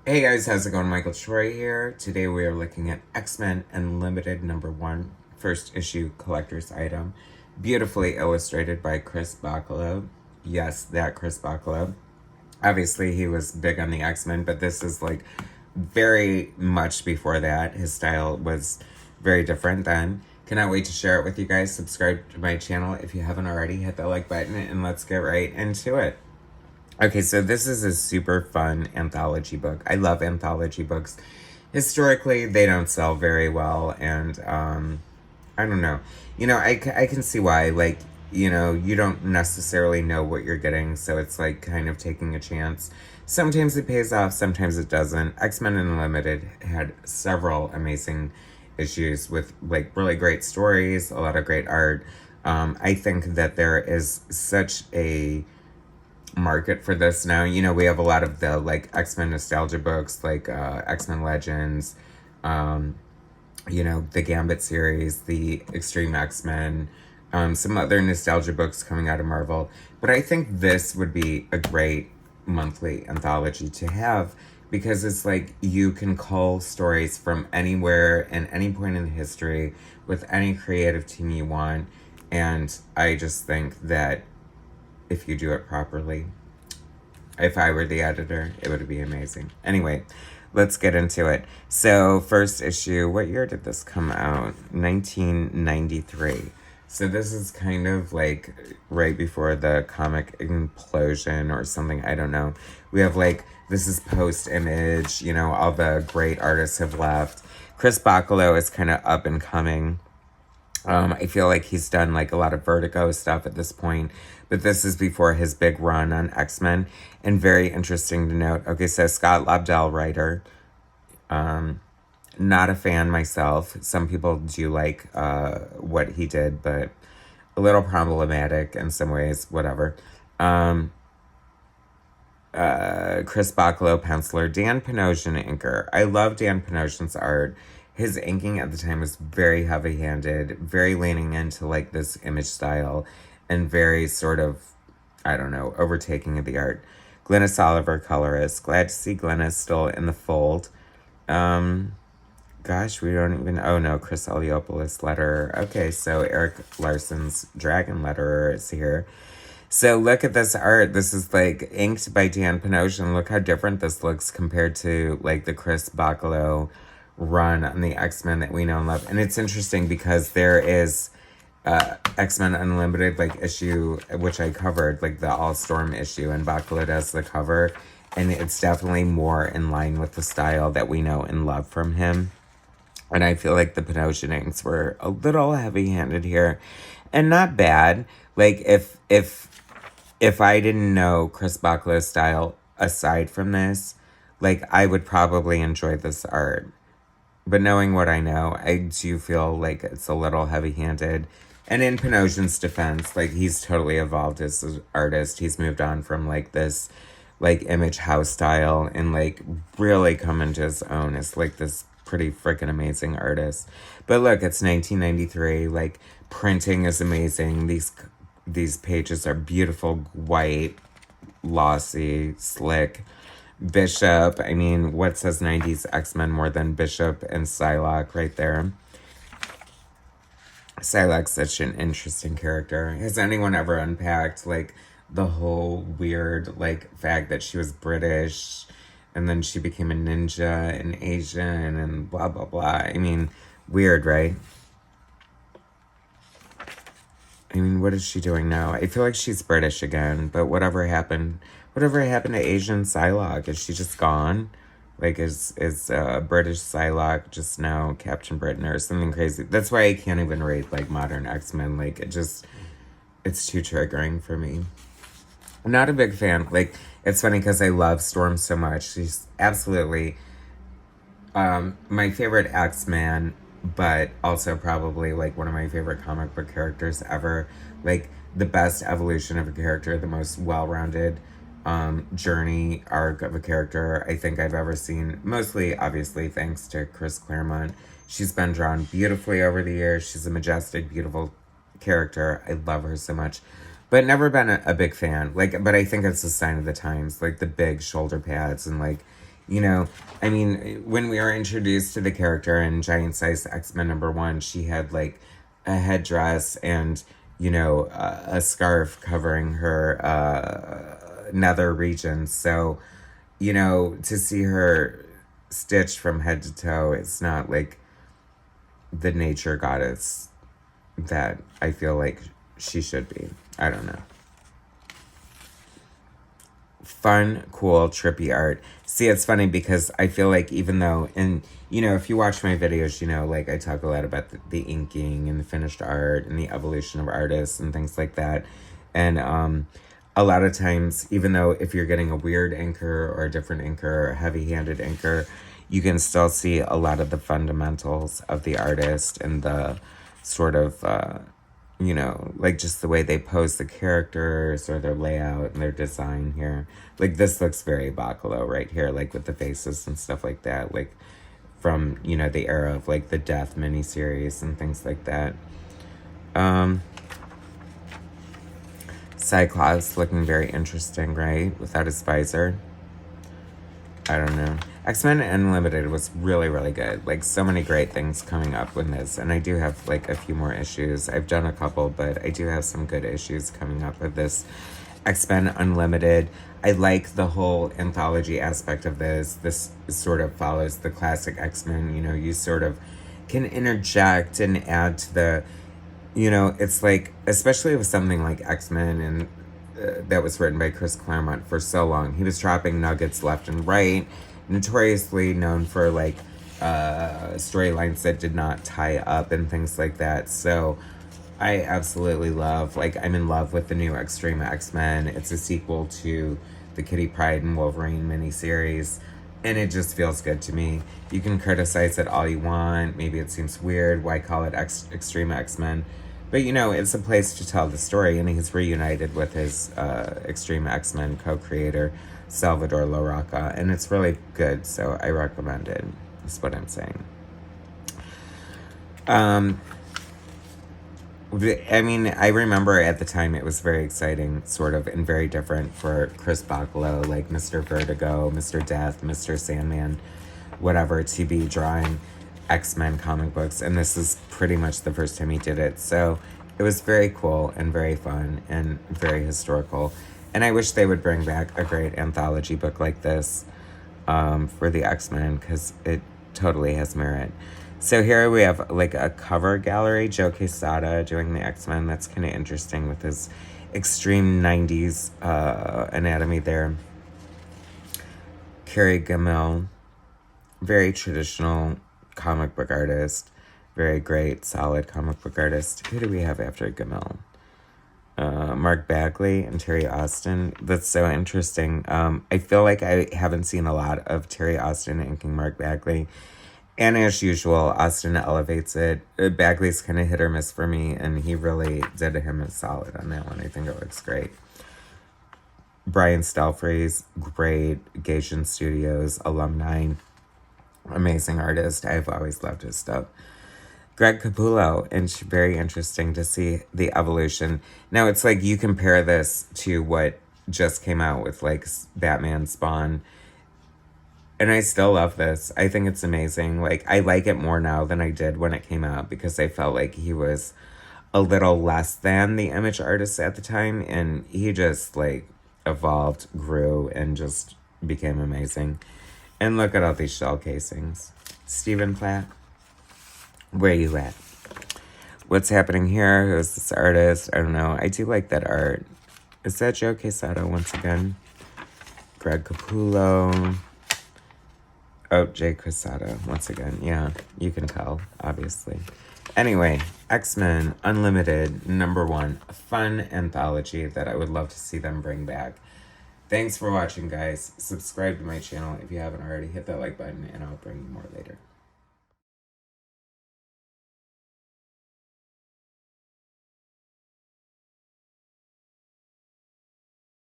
Hey guys, how's it going? Michael Troy here. Today we are looking at X-Men Unlimited #1, first issue collector's item, beautifully illustrated by Chris Bachalo. Yes, that Chris Bachalo. Obviously, he was big on the X-Men, but this is like very much before that. His style was very different then. Cannot wait to share it with you guys. Subscribe to my channel if you haven't already. Hit the like button and let's get right into it. Okay, so this is a super fun anthology book. I love anthology books. Historically, they don't sell very well, and I don't know. I can see why. Like, you don't necessarily know what you're getting, so it's like kind of taking a chance. Sometimes it pays off, sometimes it doesn't. X-Men Unlimited had several amazing issues with like really great stories, a lot of great art. I think that there is such a market for this now. We have a lot of the like X-Men nostalgia books, like X-Men Legends, the Gambit series, the Extreme X-Men, some other nostalgia books coming out of Marvel. But I think this would be a great monthly anthology to have because it's like you can cull stories from anywhere and any point in history with any creative team you want. And I just think that if you do it properly, if I were the editor, it would be amazing. Anyway, let's get into it. So, first issue, what year did this come out? 1993. So this is kind of like right before the comic implosion or something. I don't know. We have like, this is post-Image, all the great artists have left. Chris Bachalo is kind of up and coming. I feel like he's done like a lot of Vertigo stuff at this point, but this is before his big run on X-Men. And very interesting to note. Okay, so Scott Lobdell, writer. Not a fan myself. Some people do like what he did, but a little problematic in some ways, whatever. Chris Bachalo, penciler, Dan Panosian, inker. I love Dan Panosian's art. His inking at the time was very heavy-handed, very leaning into like this Image style, and very sort of, I don't know, overtaking of the art. Glynis Oliver, colorist. Glad to see Glynis still in the fold. Gosh, we don't even... Oh, no, Chris Eliopoulos letterer. Okay, so Eric Larson's Dragon letterer is here. So look at this art. This is like inked by Dan Panosian. Look how different this looks compared to like the Chris Bachalo run on the X-Men that we know and love. And it's interesting because there is X-Men Unlimited like issue, which I covered, like the All-Storm issue, and Bachalo does the cover. And it's definitely more in line with the style that we know and love from him. And I feel like the Panosian inks were a little heavy-handed here. And not bad. Like, if I didn't know Chris Bachalo's style aside from this, like, I would probably enjoy this art. But knowing what I know, I do feel like it's a little heavy-handed. And in Panosian's defense, like, he's totally evolved as an artist. He's moved on from, like, this, like, Image house style and, like, really come into his own as, like, this pretty freaking amazing artist. But look, it's 1993. Like, printing is amazing. These pages are beautiful, white, glossy, slick. Bishop, I mean, what says 90s X-Men more than Bishop and Psylocke right there? Psylocke's such an interesting character. Has anyone ever unpacked, like, the whole weird, like, fact that she was British and then she became a ninja and Asian and blah, blah, blah? I mean, weird, right? I mean, what is she doing now? I feel like she's British again, but whatever happened to Asian Psylocke? Is she just gone? Like, is British Psylocke just now Captain Britain or something crazy? That's why I can't even rate, like, modern X-Men. Like, it's too triggering for me. I'm not a big fan. Like, it's funny because I love Storm so much. She's absolutely my favorite X-Man, but also probably like one of my favorite comic book characters ever. Like the best evolution of a character, the most well-rounded journey arc of a character I think I've ever seen. Mostly, obviously, thanks to Chris Claremont. She's been drawn beautifully over the years. She's a majestic, beautiful character. I love her so much. But never been a big fan. Like, but I think it's a sign of the times. Like the big shoulder pads and like You know, I mean, when we were introduced to the character in Giant Size X-Men #1, she had like a headdress and, you know, a scarf covering her nether region. So, you know, to see her stitched from head to toe, it's not like the nature goddess that I feel like she should be. I don't know. Fun, cool, trippy art. See, it's funny because I feel like even though, and you know, if you watch my videos, you know, like I talk a lot about the inking and the finished art and the evolution of artists and things like that. And a lot of times, even though if you're getting a weird inker or a different inker or a heavy-handed inker, you can still see a lot of the fundamentals of the artist and the sort of, you know, like just the way they pose the characters or their layout and their design here. Like this looks very Bachalo right here, like with the faces and stuff like that, like from, you know, the era of like the Death miniseries and things like that. Cyclops looking very interesting, right? Without his visor. I don't know. X-Men Unlimited was really, really good. Like, so many great things coming up with this. And I do have, like, a few more issues. I've done a couple, but I do have some good issues coming up with this X-Men Unlimited. I like the whole anthology aspect of this. This sort of follows the classic X-Men. You know, you sort of can interject and add to the, you know, it's like, especially with something like X-Men and that was written by Chris Claremont for so long. He was dropping nuggets left and right, notoriously known for like storylines that did not tie up and things like that. So I absolutely love, like, I'm in love with the new Extreme X-Men. It's a sequel to the Kitty Pryde and Wolverine miniseries, and it just feels good to me. You can criticize it all you want. Maybe it seems weird. Why call it Extreme X-Men? But, you know, it's a place to tell the story, and he's reunited with his Extreme X-Men co-creator, Salvador Larroca, and it's really good, so I recommend it, is what I'm saying. I mean, I remember at the time it was very exciting, sort of, and very different for Chris Bachalo, like Mr. Vertigo, Mr. Death, Mr. Sandman, whatever, to be drawing X-Men comic books, and this is pretty much the first time he did it. So it was very cool and very fun and very historical. And I wish they would bring back a great anthology book like this for the X-Men, because it totally has merit. So here we have like a cover gallery, Joe Quesada doing the X-Men. That's kind of interesting with his extreme 90s anatomy there. Carrie Gamel, very traditional comic book artist, very great, solid comic book artist. Who do we have after Gamel? Mark Bagley and Terry Austin. That's so interesting. I feel like I haven't seen a lot of Terry Austin inking Mark Bagley. And as usual, Austin elevates it. Bagley's kind of hit or miss for me, and he really did him a solid on that one. I think it looks great. Brian Stelfreeze, great, Gaijin Studios alumni. Amazing artist. I've always loved his stuff. Greg Capullo, and very interesting to see the evolution. Now, it's like you compare this to what just came out with like Batman Spawn, and I still love this. I think it's amazing. Like, I like it more now than I did when it came out, because I felt like he was a little less than the Image artist at the time, and he just like evolved, grew, and just became amazing. And look at all these shell casings. Stephen Platt, where you at? What's happening here? Who's this artist? I don't know. I do like that art. Is that Joe Quesada once again? Greg Capullo. Oh, Jay Quesada once again. Yeah, you can tell, obviously. Anyway, X-Men Unlimited #1. A fun anthology that I would love to see them bring back. Thanks for watching, guys. Subscribe to my channel if you haven't already. Hit that like button, and I'll bring you more later.